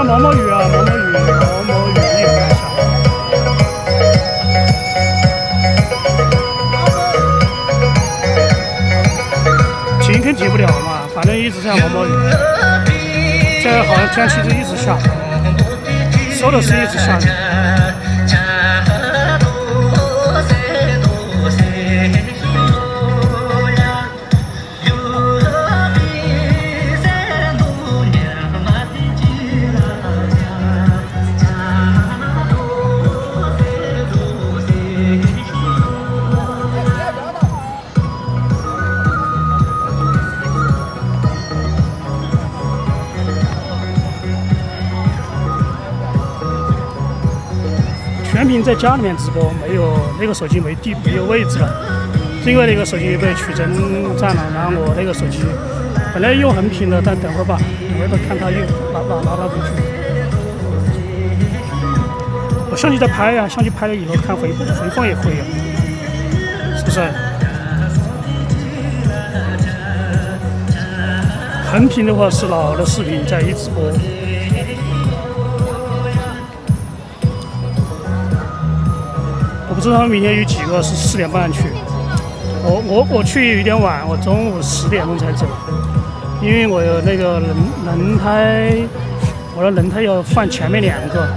下毛毛雨啊，毛毛雨，毛毛雨也在下。停肯停不了嘛，反正一直下毛毛雨。现在好像天气就一直下，说的是一直下雨。全屏在家里面直播，没有那个手机没有位置了，因为那个手机被取真占了。然后我那个手机本来用横屏的，但等会儿吧看他又拿回去。我相机在拍呀，相机拍了以后看回放也会呀，是不是？横屏的话是老的视频在一直播。我不知道明天有几个是4点半去，我去有点晚，我中午10点钟才走，因为我有那个轮胎，我的轮胎要换前面2个，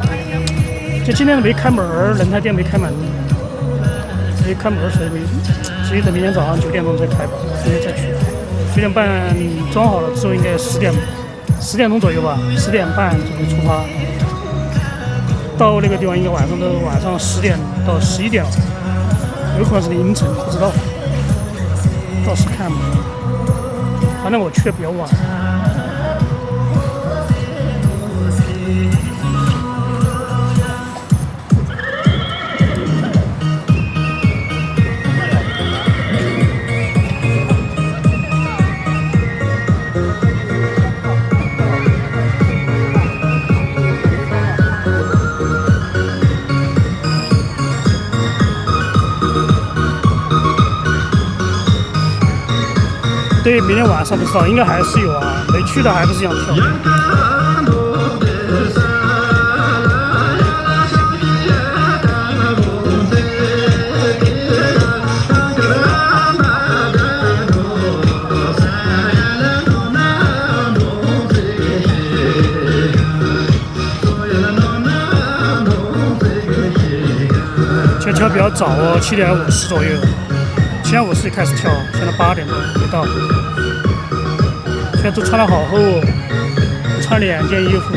就今天没开门，轮胎店没开门，没开门，所以等明天早上9点钟再开吧，今天再去，9点半装好了之后应该10点钟左右吧，10点半左右出发。到那个地方应该晚上10点到11点，有可能是凌晨，不知道，到时看吧。反正我去的比较晚。对，明天晚上不知道，应该还是有啊，没去的还不是一样跳。现在跳比较早哦，7点50左右。7点50开始跳，现在8点多没到。现在都穿得好厚哦，穿2件衣服，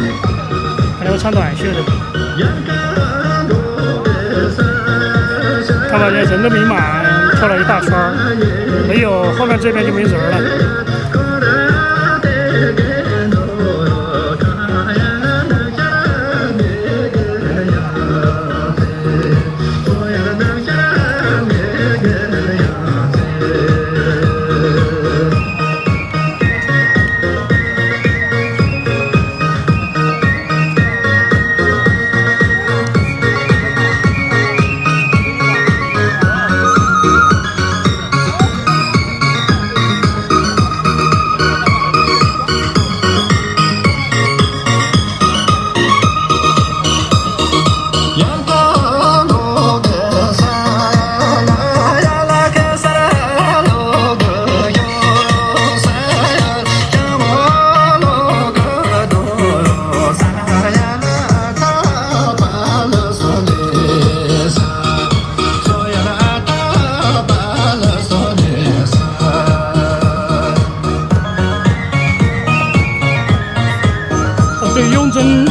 还要穿短袖的。看吧，人都没满，跳了一大圈，没有后面这边就没人了。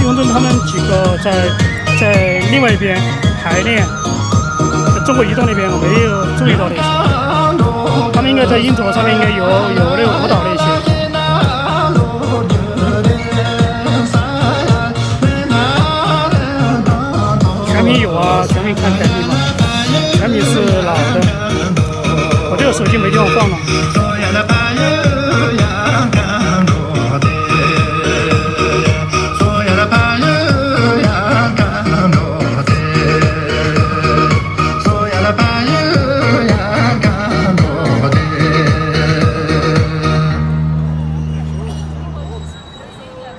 雍正他们几个在另外一边排练，在中国移动那边我没有注意到那些，他们应该在音左上面应该有那个舞蹈那些。全屏有啊，全屏看全屏嘛，全屏是老的，我这个手机没地方放了。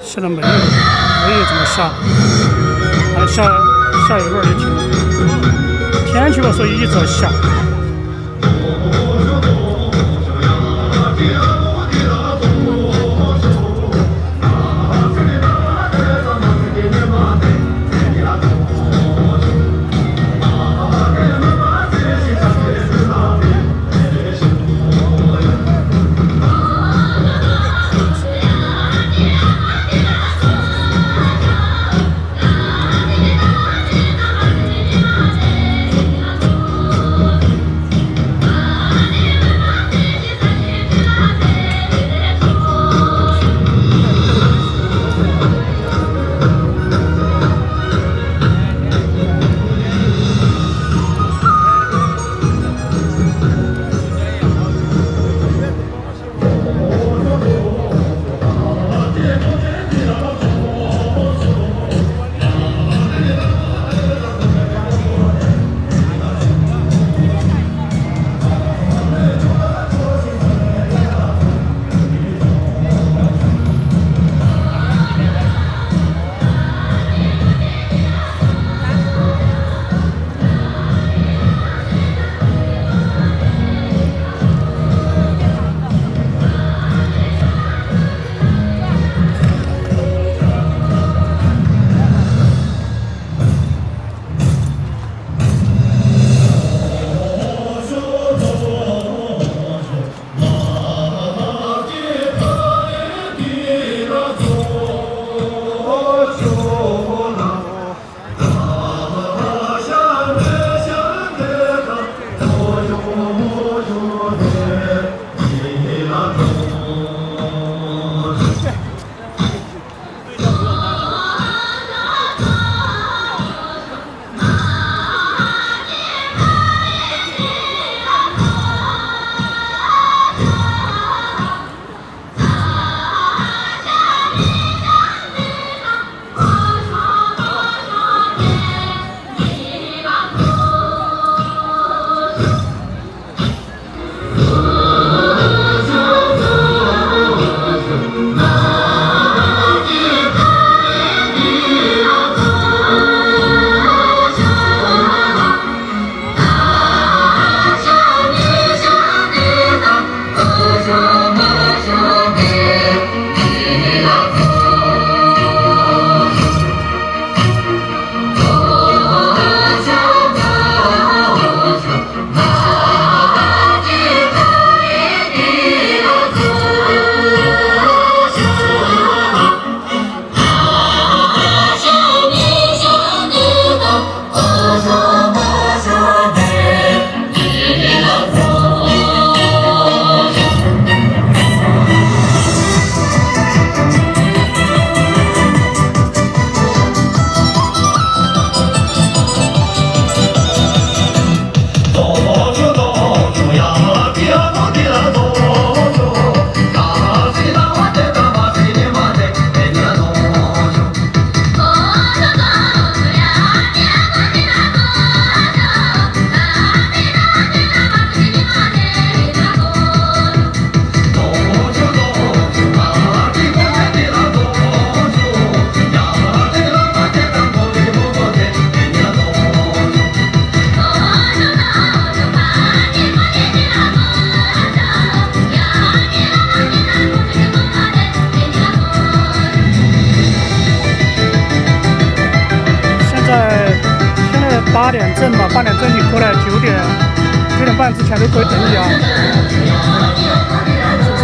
现在没有怎么下一会儿就停了。天气吧，所以一直在下。8点正嘛，8点正你过来9点半之前都可以等你啊，是不是？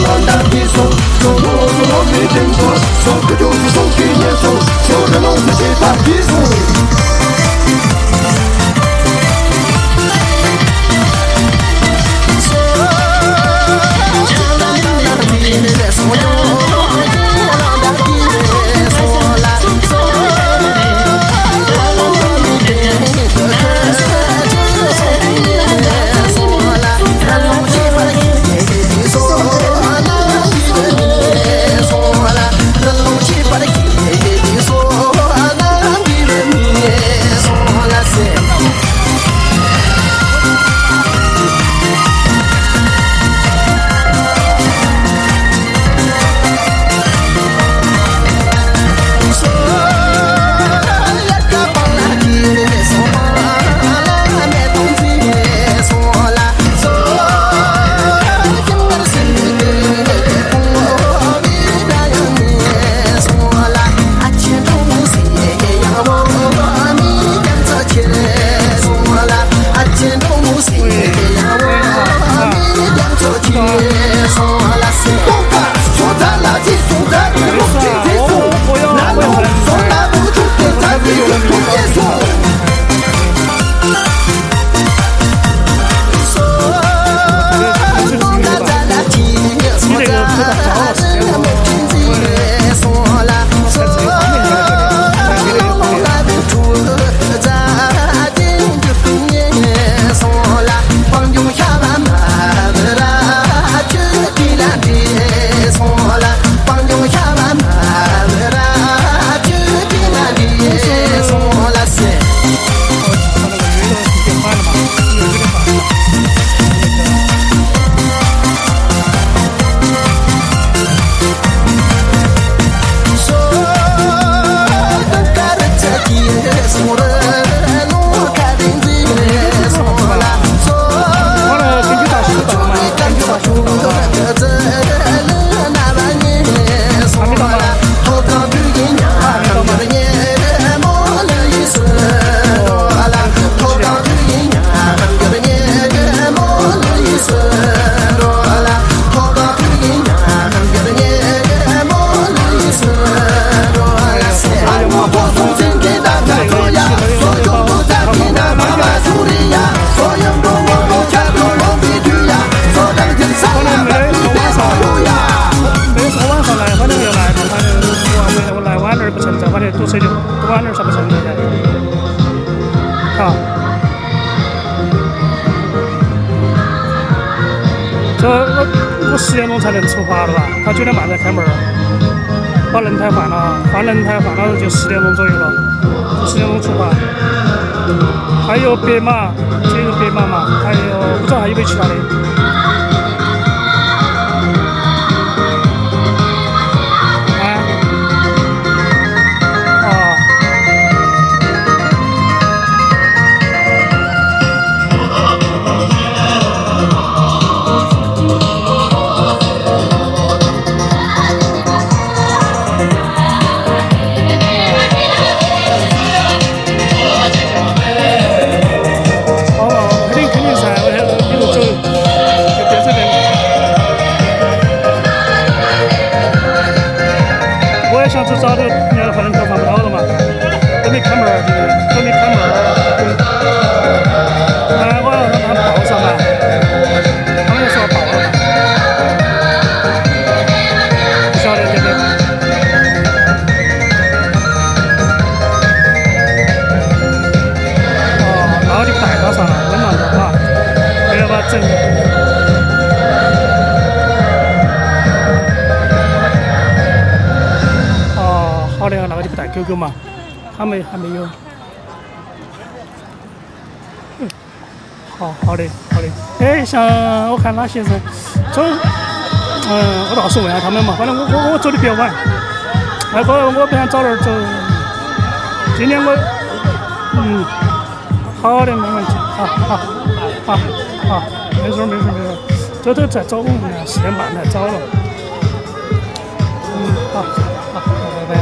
浪打一手，手落手落没见过，手可就是手给年手，手人龙自己打一手。我10点钟才能出发的吧？他9点半才开门，把轮胎换了，换轮胎换了就10点钟左右了，10点钟出发。还有别马，这个别马嘛，还有不知道还有没有其他的。早就那个换轮胎换不到了嘛，都没开门儿，都没开门儿。我要让他们报上嘛，他们就说报了嘛，不晓得这个。那我就带到上了，稳当着嘛，不要把整。好的，那个就不带狗狗嘛，他们还没有。好的。哎，像我看哪些人走，我到时候问下他们嘛。反正我走的比较晚，那个我不想早点走。今天我，好的，没问题。好，没事。这都再走10点半太早了。好，拜拜。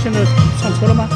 现在上车了吗？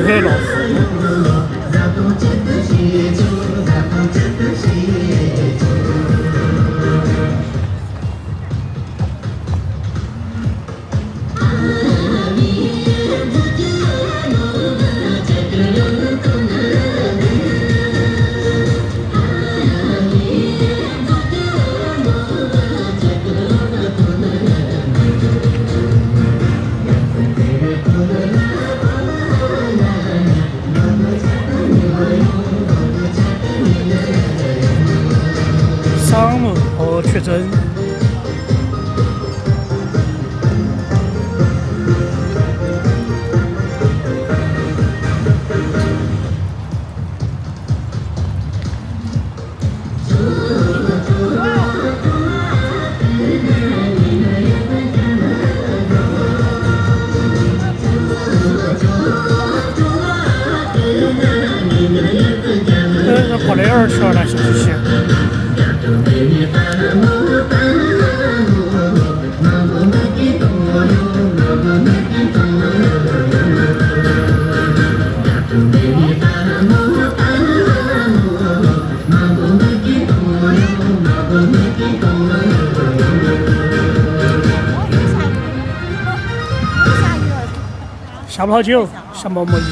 黑老伤亡和确诊。哇下不好久，下毛毛雨，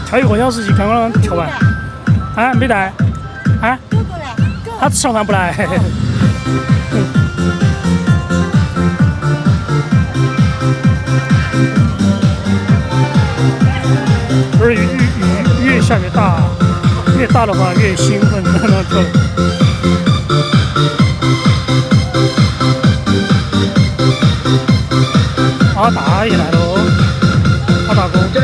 跳1个小时就刚刚跳完。啊，没带。啊？他吃上饭不来。不是雨越下越大，越大的话越兴奋，然后跳。阿大爷来喽，阿大哥。家。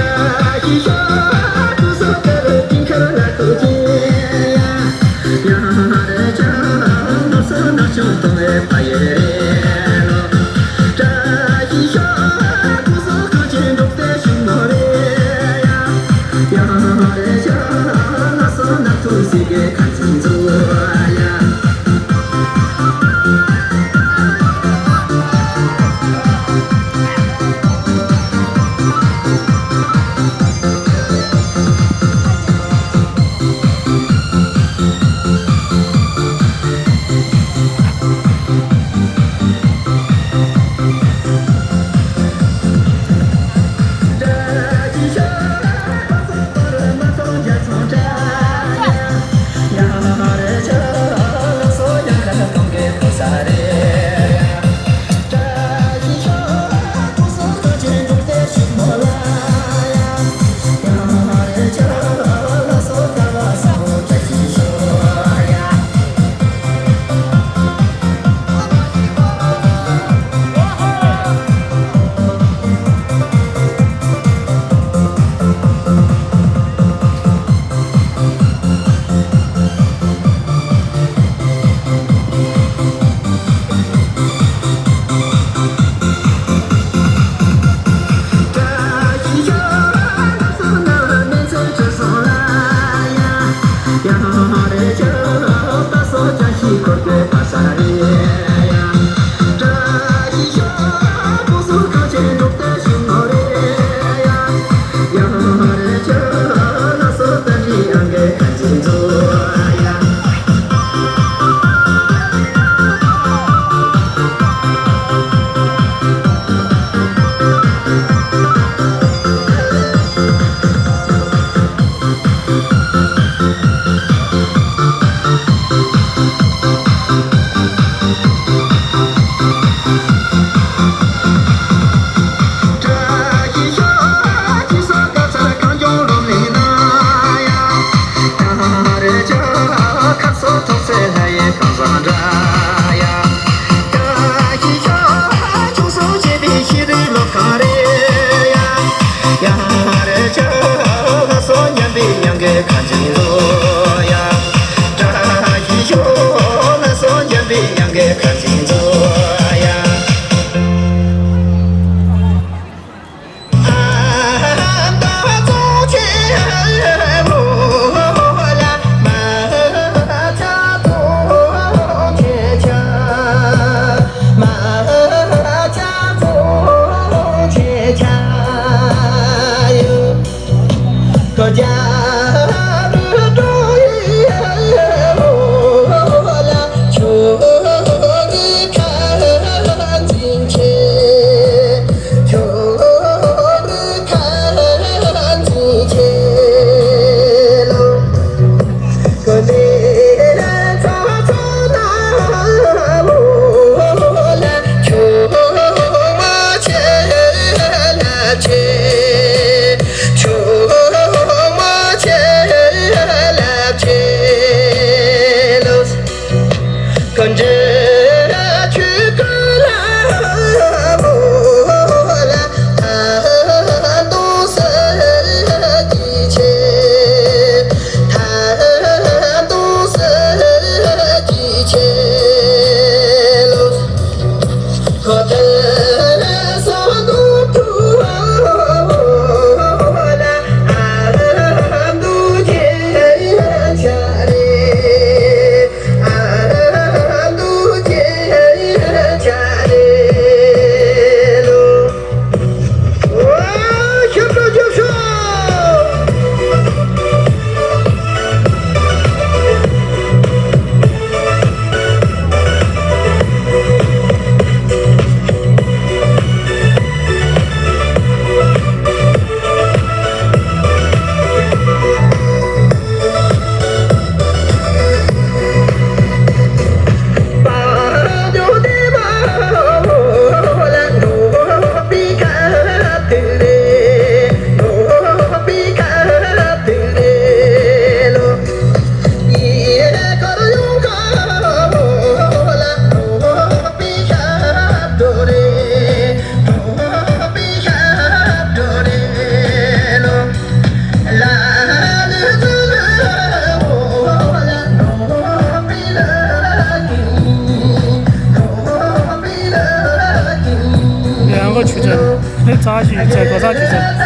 他去在歌上去整。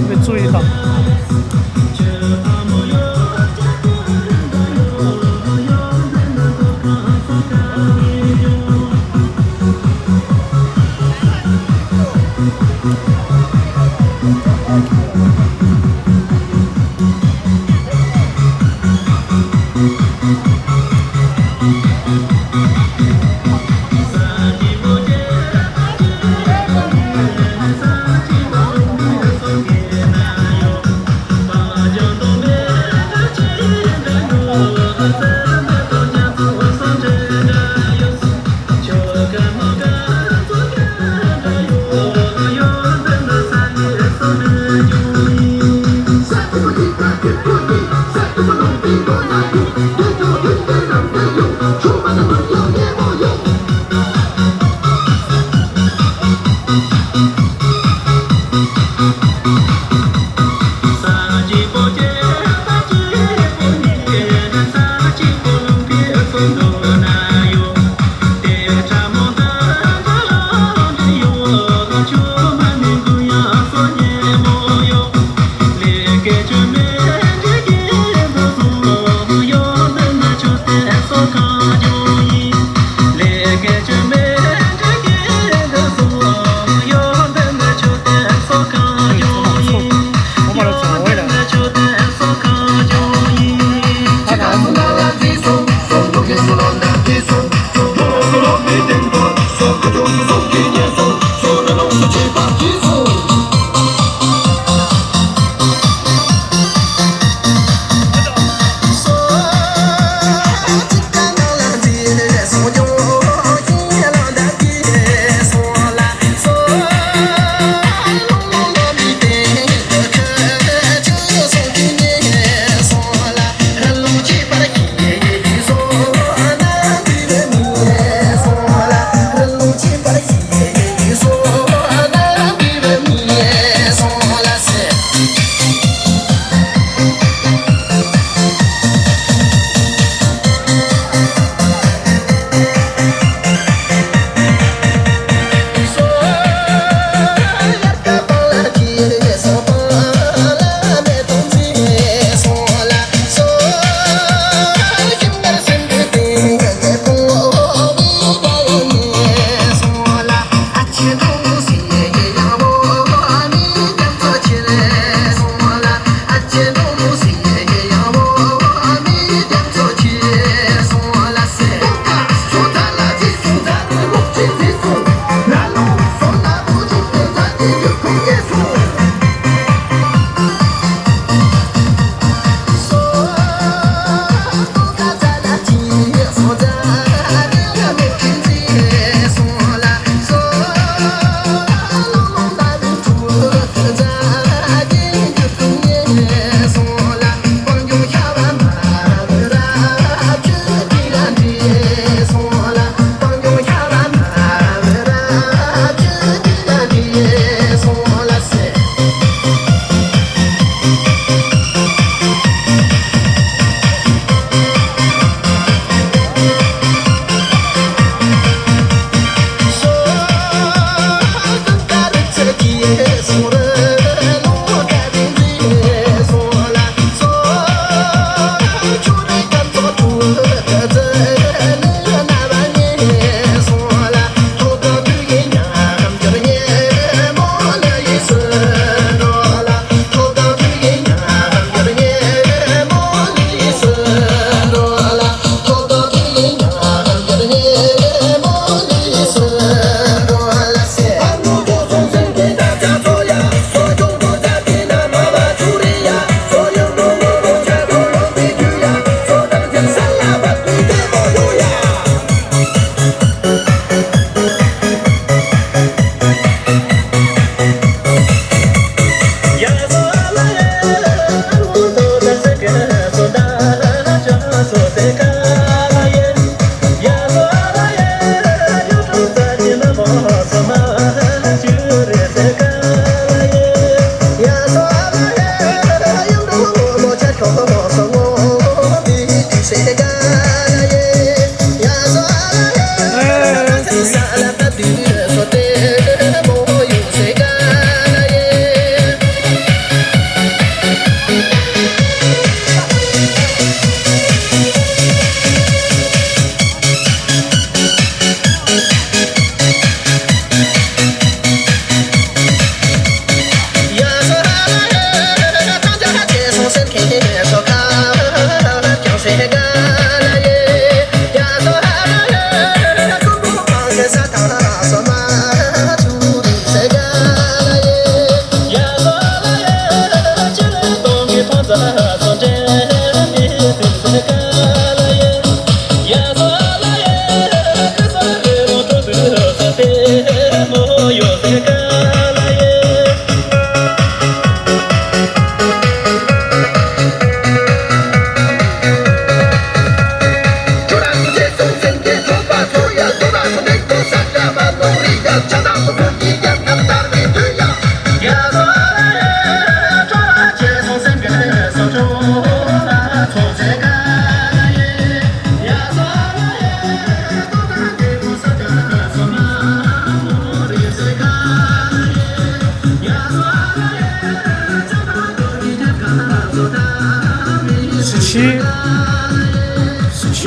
没注意到。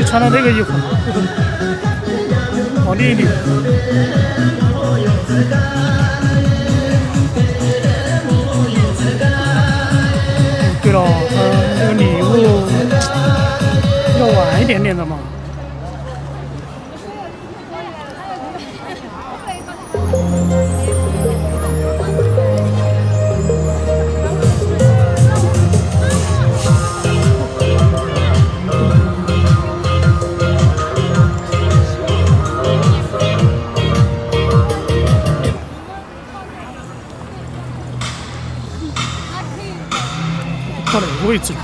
穿了这个衣服，好厉害！对了，这个礼物要晚一点点的嘛。到哪个位置了？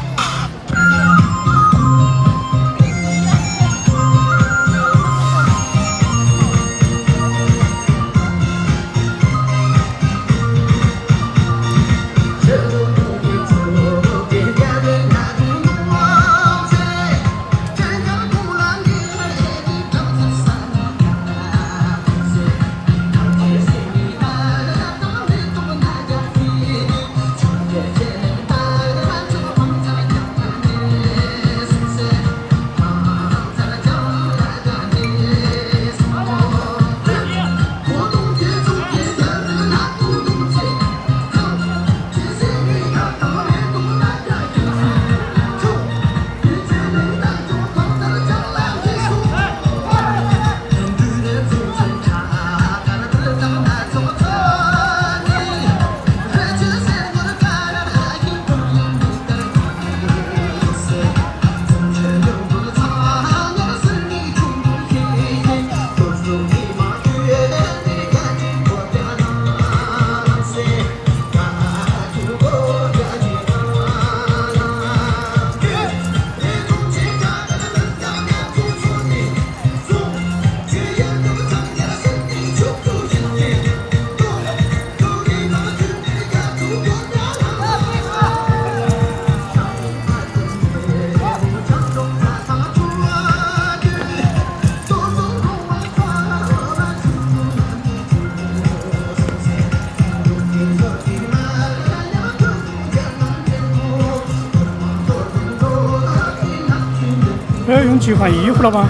不要用去换衣服了吧？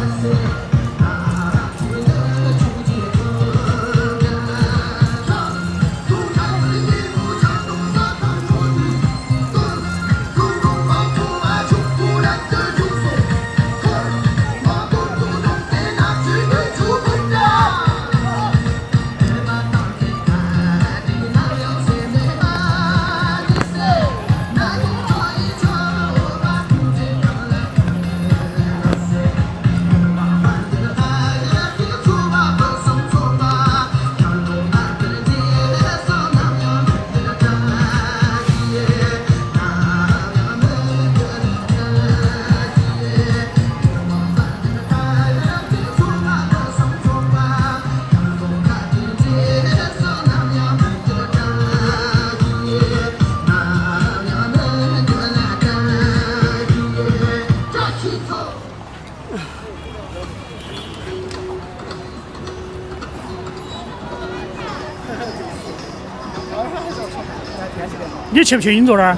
你去不去银座那儿？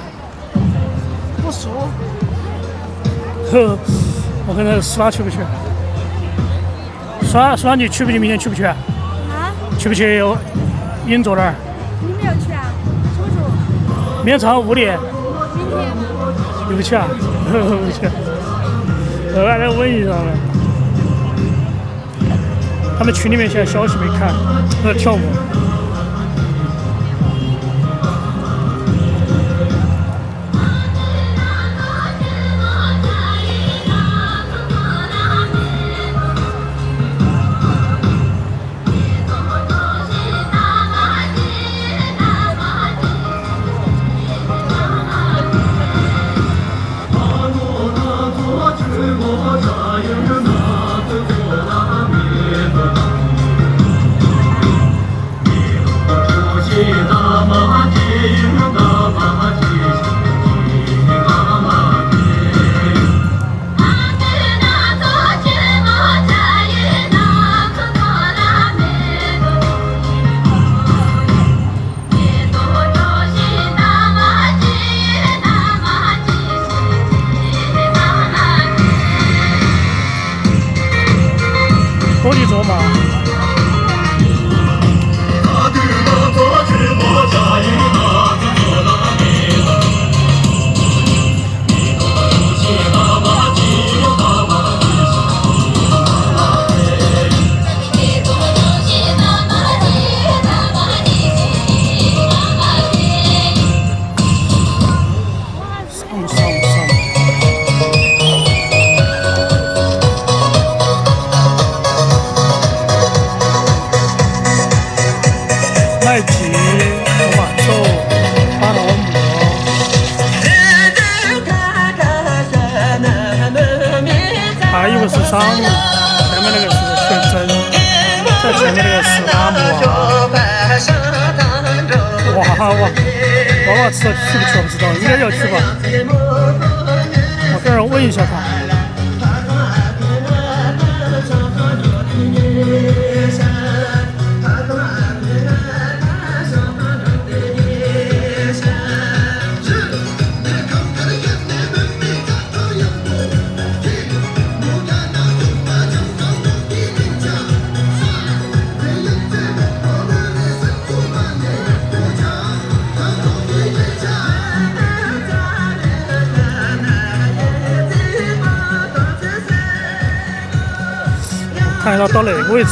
不熟。呵，我看那耍去不去？耍你去不去？明天去不去？啊？去不去银座那儿？你没有去啊？什么时候？明天早上5点。明天。你不去啊？不去。我还在问一下呢。他们群里面现在消息没看，都在跳舞。太极、走马咒、巴劳姆。还有一个是商务，前面那个是全真，在前面那个是阿姆啊。娃娃吃了去不去我不知道，应该要去吧。我待会儿问一下他。看一下到哪个位置。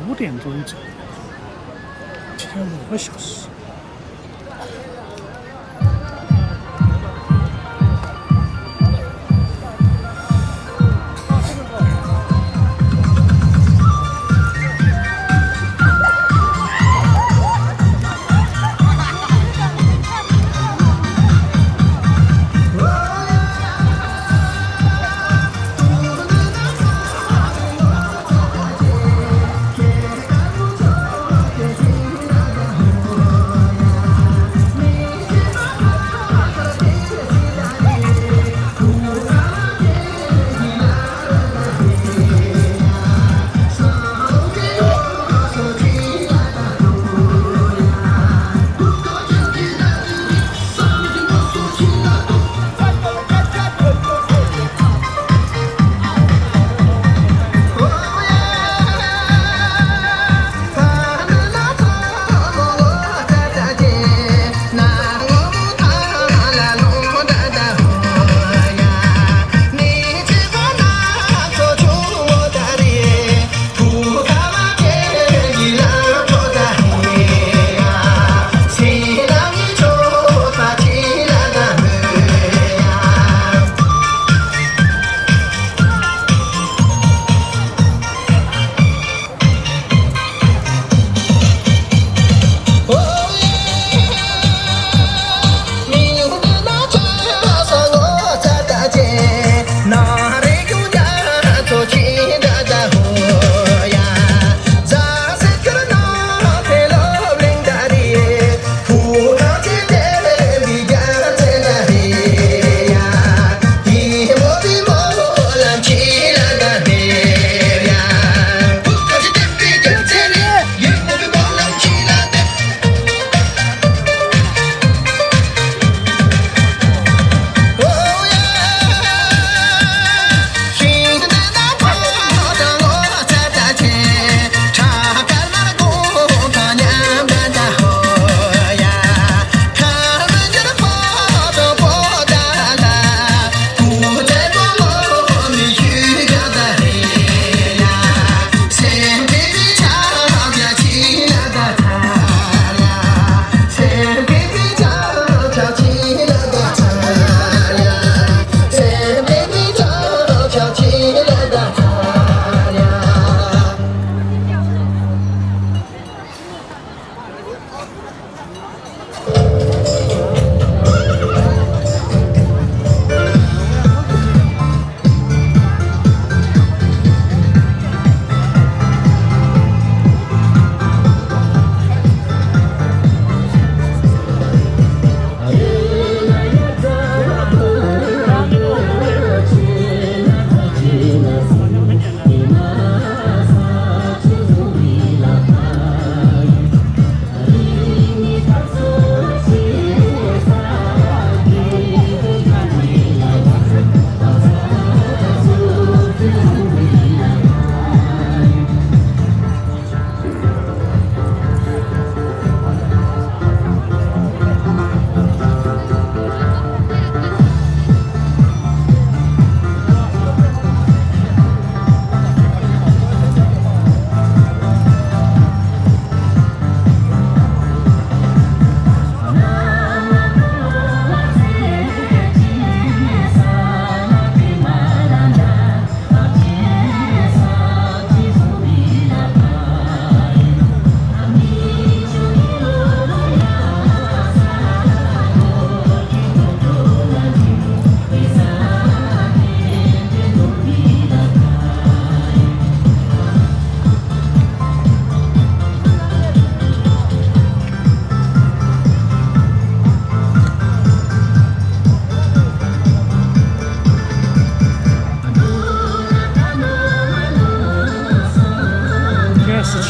5点钟走，提前5个小时。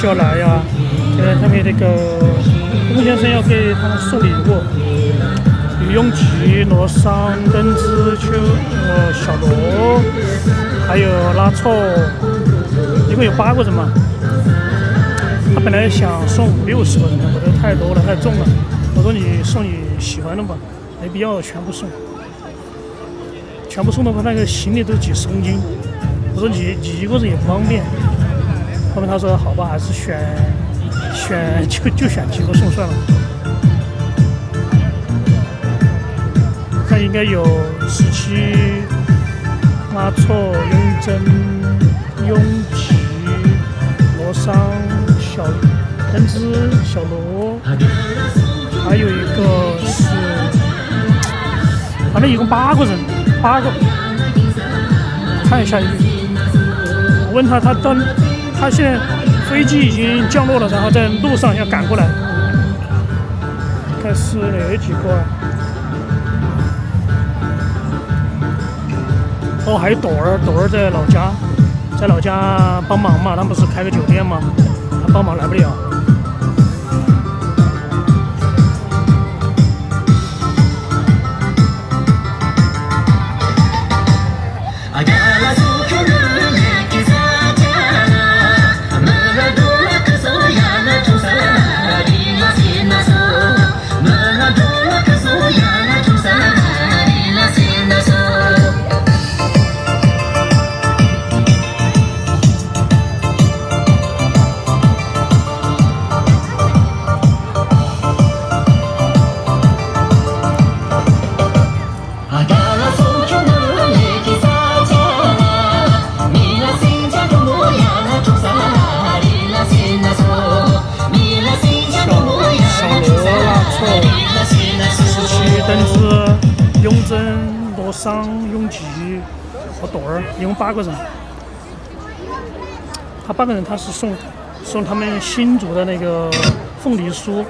需要来呀。他们那个龚先生要给他们送礼物，李永吉、罗桑、邓紫秋、小罗，还有拉错，一共有8个人嘛。他本来想送50-60个人的，我觉得太多了，太重了。我说你送你喜欢的吧，没必要全部送。全部送的话，那个行李都几10公斤。我说你一个人也不方便。后面他说好吧，还是选就选几个送算了。那应该有17、拉错、雍真、雍吉、罗桑、小邓紫、小罗，还有一个是，反正一共8个人，8个。看一下，我问他，他现在飞机已经降落了，然后在路上要赶过来，看是哪几个啊？哦，还有朵儿在老家帮忙嘛，他不是开个酒店嘛，他帮忙来不了。邓紫、雍真、罗桑、雍吉和朵儿，一共8个人。他8个人，他是送他们新竹的那个凤梨酥。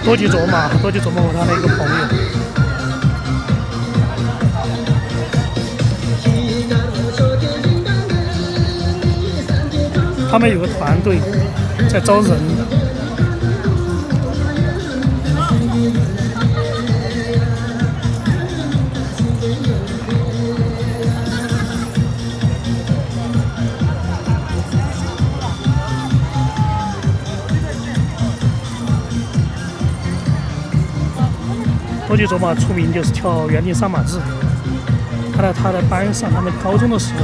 多吉卓玛和他的一个朋友，他们有个团队在招人。多吉卓玛出名就是跳原地3码字，他的班上，他们高中的时候。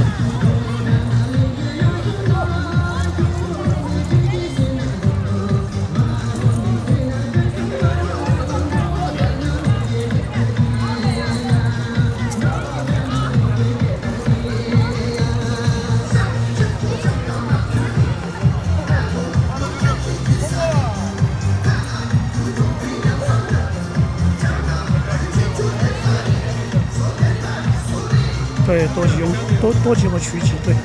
对，多吉和曲奇，对，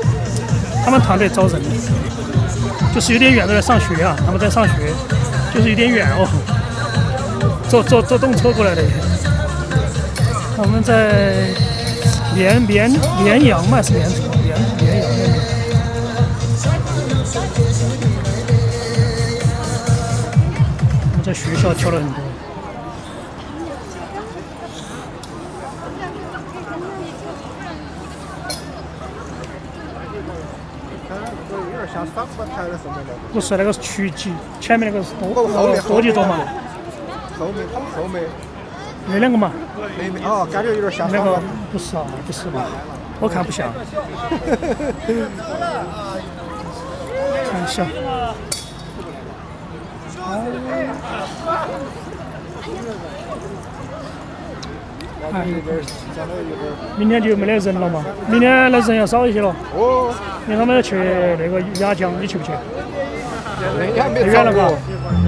他们团队招人，就是有点远的在上学啊，他们在上学，就是有点远哦，坐动车过来的。他们在绵阳嘛，是绵阳那边。我们在学校跳了很多。点像嗓子台的什么的。不是那个是曲记，前面那个是后多吉多嘛，后面那两个嘛，哦，感觉有点像那个嗓子。不是啊，不是吧？我看不像。看一下。哎，明天就没得人了嘛，明天来人要少一些了。哦，因为他们要去那个雅江，你去不去？你还没太远了嘎。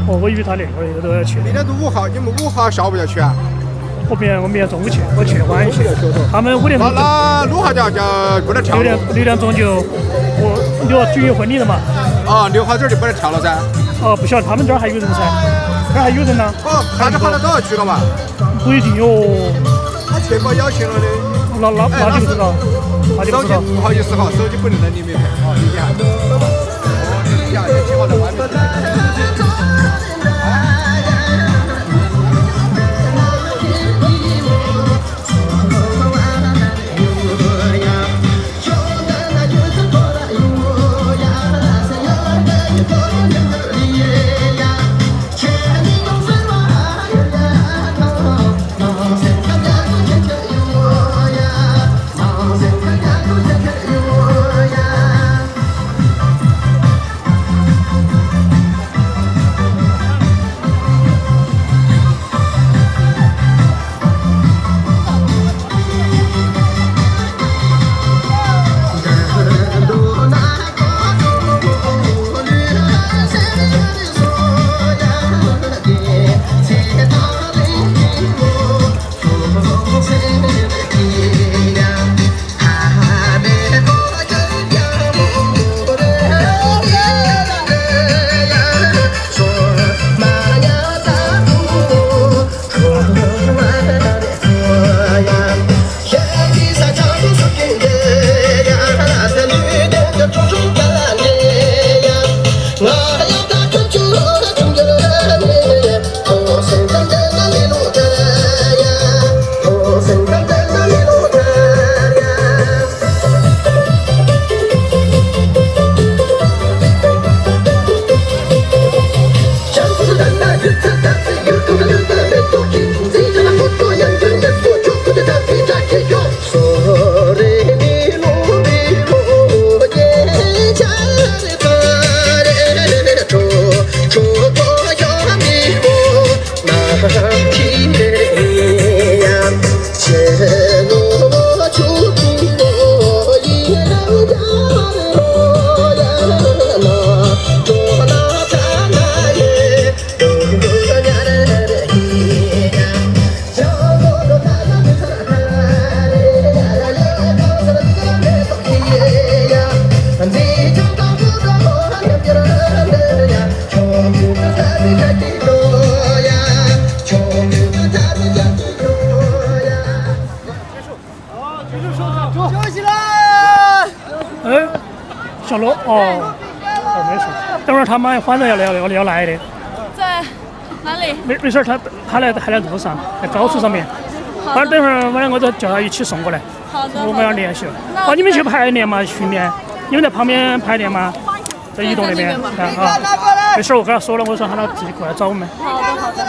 哦，我以为他那会儿都要去。明天都5号，你们5号下午要去啊？我明天中午去，我去晚一些。他们5点钟。那6号就不能跳。6点钟就我就要举行婚礼了嘛。啊，6号这就不能跳了噻。哦，不晓得他们这儿还有人噻，这儿还有人呢。哦，大家好像都要去了嘛？不一定哟。他去过邀请了的。那就不知道，那就不知道。不好意思哈，手机不能在里面拍，哦，理解哈。哦，理解，先记好在外面。下楼哦，没事。等会儿他马上反正要来的。在哪里？没事，他还在路上，在高速上面。反正等会儿我两个都叫他一起送过来。好的。我们要联系。好，你们去排练嘛，训练。你们在旁边排练吗？在移动那边。啊，没事，我跟他说了，我说喊他自己过来找我们。好的，好的。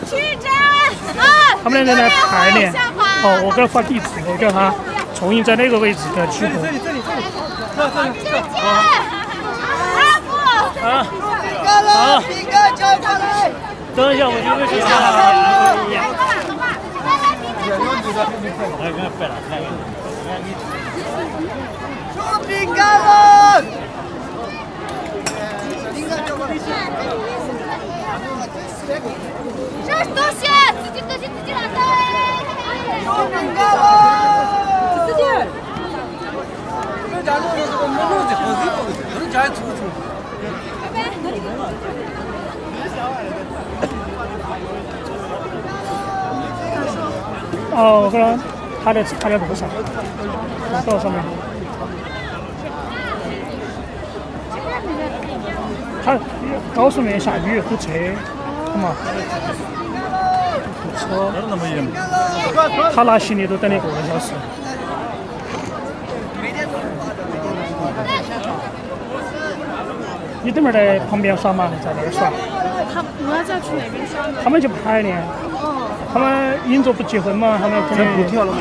去站啊！他们两个在排练。哦，我给他发地址，我叫他重新在哪个位置给他取货。啊！好。等一下，我就去出饼干了！这东西自己拿的。出饼干了！自己。哦，我跟他在路上，道上面。他高速面下雨堵车，好嘛？堵车。他拿行李都等了1个多小时。你等会儿在旁边耍吗？还是在那儿耍？我要再去哪边刷呢？他们去排练，他们银座不结婚嘛，他们可能不跳了吗？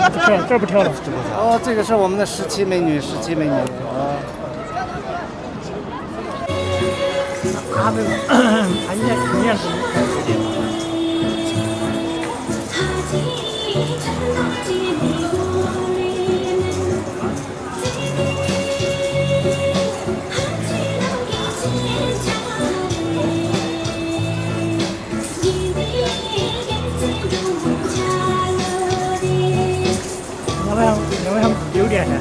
不跳，这儿不跳了。哦，这个是我们的17美女，17美女。哦。他这个，他应该是。要不然9点噻，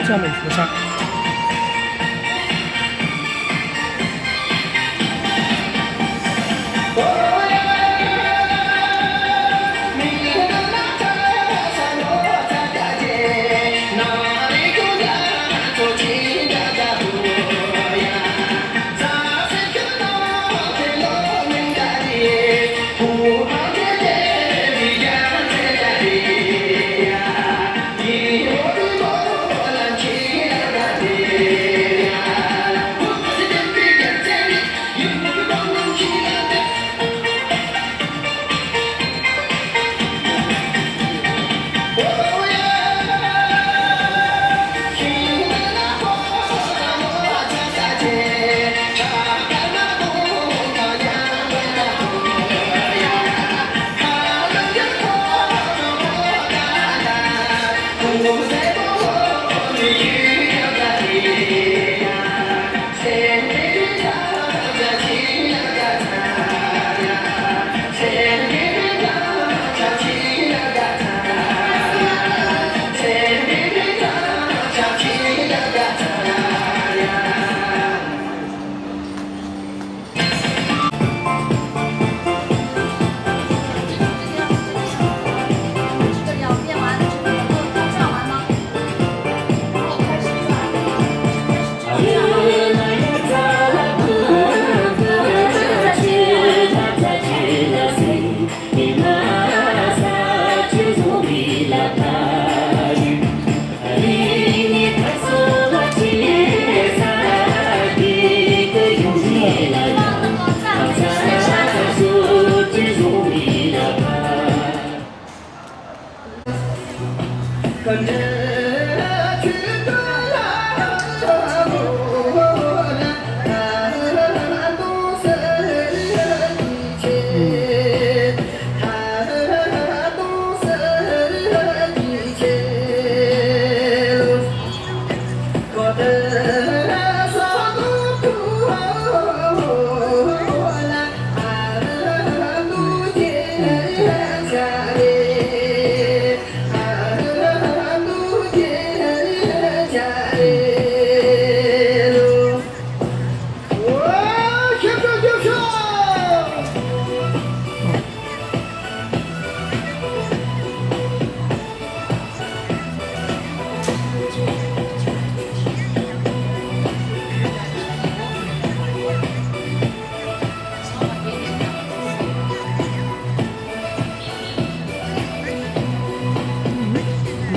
这样的一个山。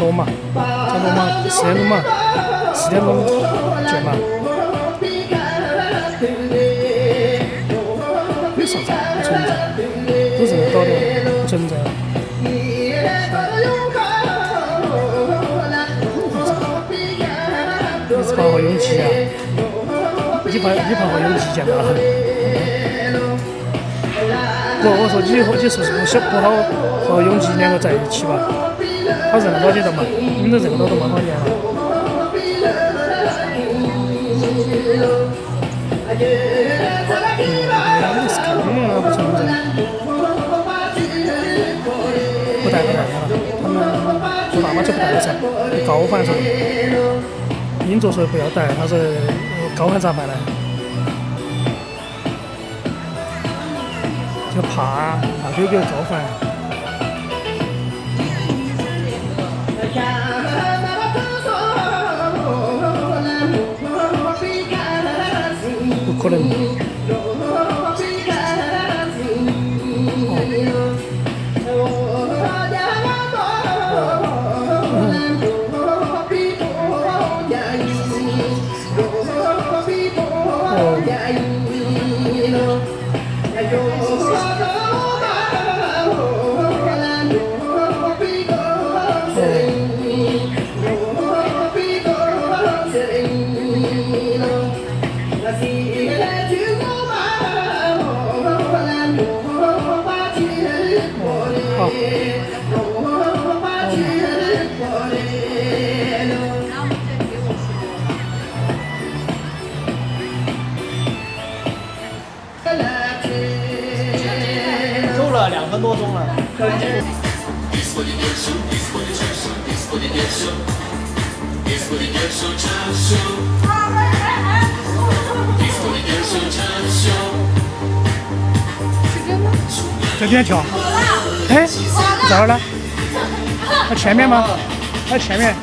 罗马，在罗马4点钟嘛，4点钟见嘛。有啥子不存在？都是搞的，不存在。你是跑好勇气啊！你跑好勇气见到了。不，我说你是不是不好和勇气2个在一起吧？他认到你了嘛？你们都认到都蛮好年了。那是肯定啊，不存在。不带了，他们做大巴就不带了噻。高反说，英座说不要带，他说高反咋办呢？就怕丢给高反。不可能。走了2分多钟了。在这边跳。哎，在哪儿呢？在前面吗？在前面。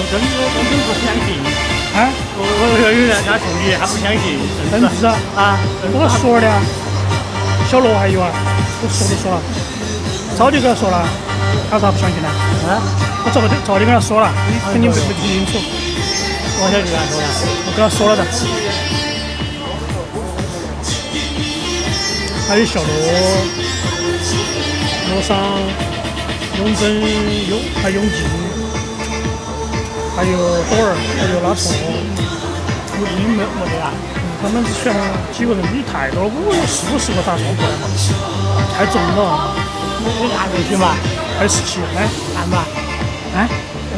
真不相信啊！我有人他同意，他不相信。真是啊！我说的啊，小罗还有啊，我说了，早就跟他说了，他咋不相信呢？啊，我早就跟他说了，你肯定没听清楚。我小就跟他说了，我跟他说了的。还有小罗、罗桑、永贞、还永进，还有多尔，还有拉错。你没得啊？他们选几个人比太多了，我有40个打算过来嘛，太重了。你哪个去嘛？ 27，哎，难吧？哎，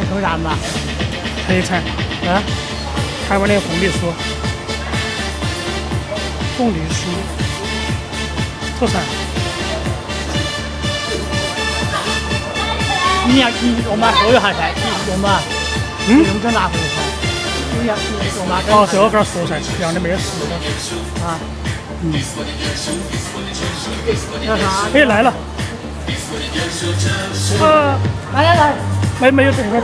很难吧？特产，啊，台湾的凤梨酥，特产。你我们说一下噻，我们用这拿回噻。你我们哦，这我跟他说噻，让你没事的。啊，要啥？哎，来了。来，没有，等一会儿。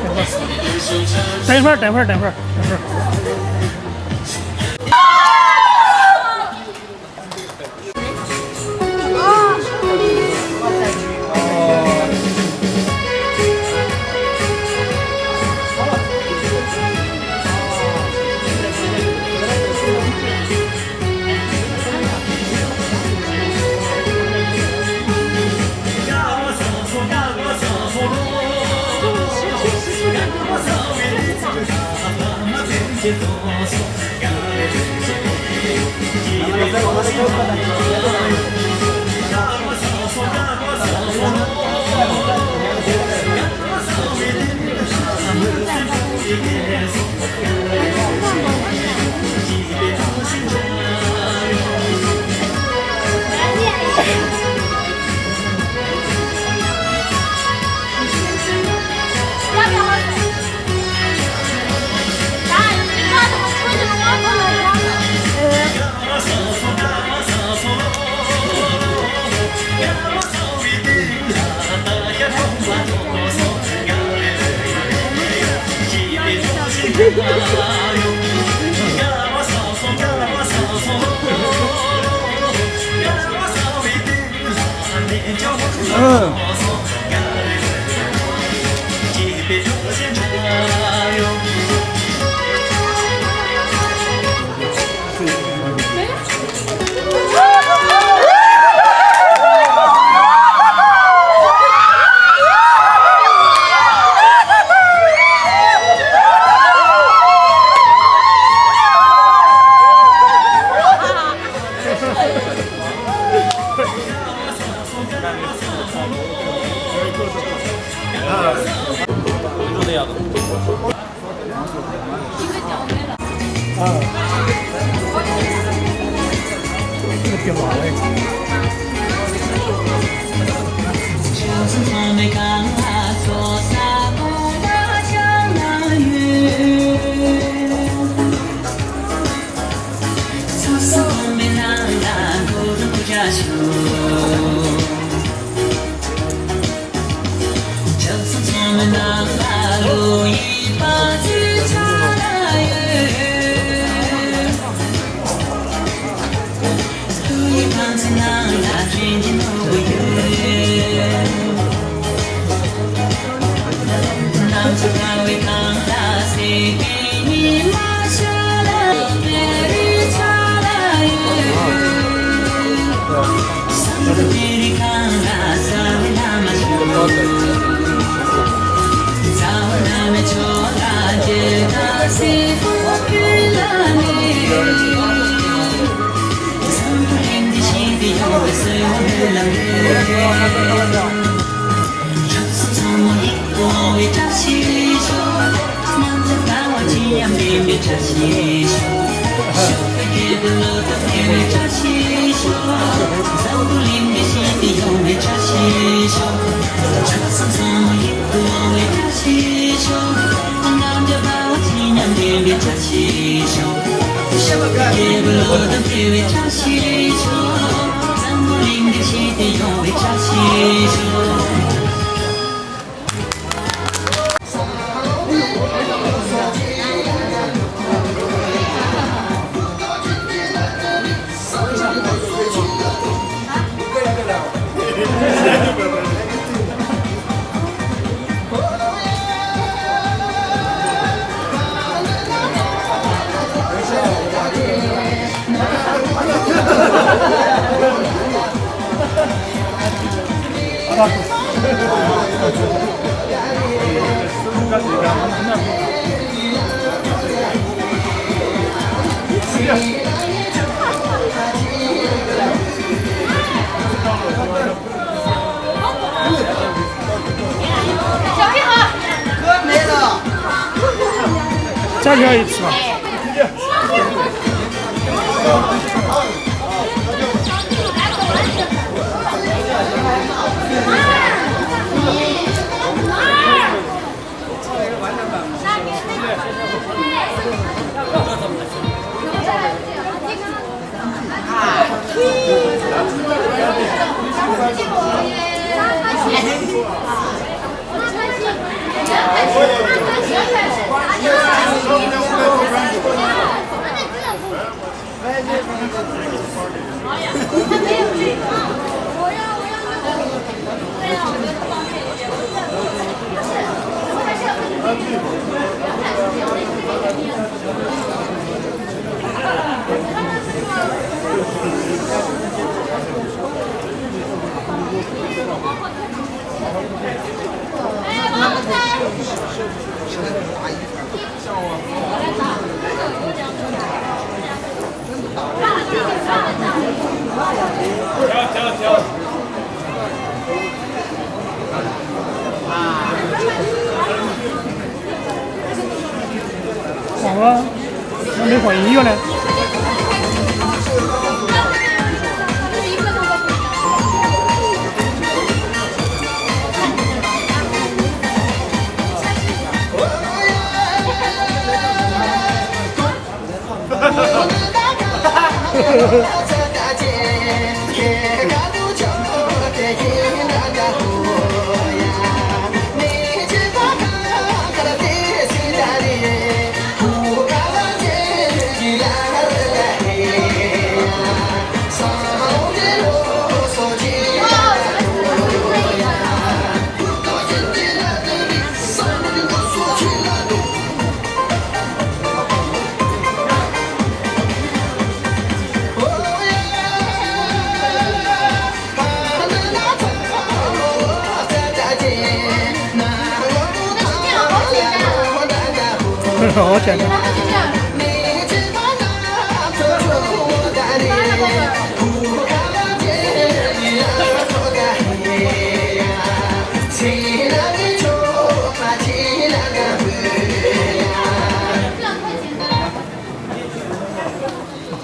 再要一次吧。换个，那没换音乐呢？好简单。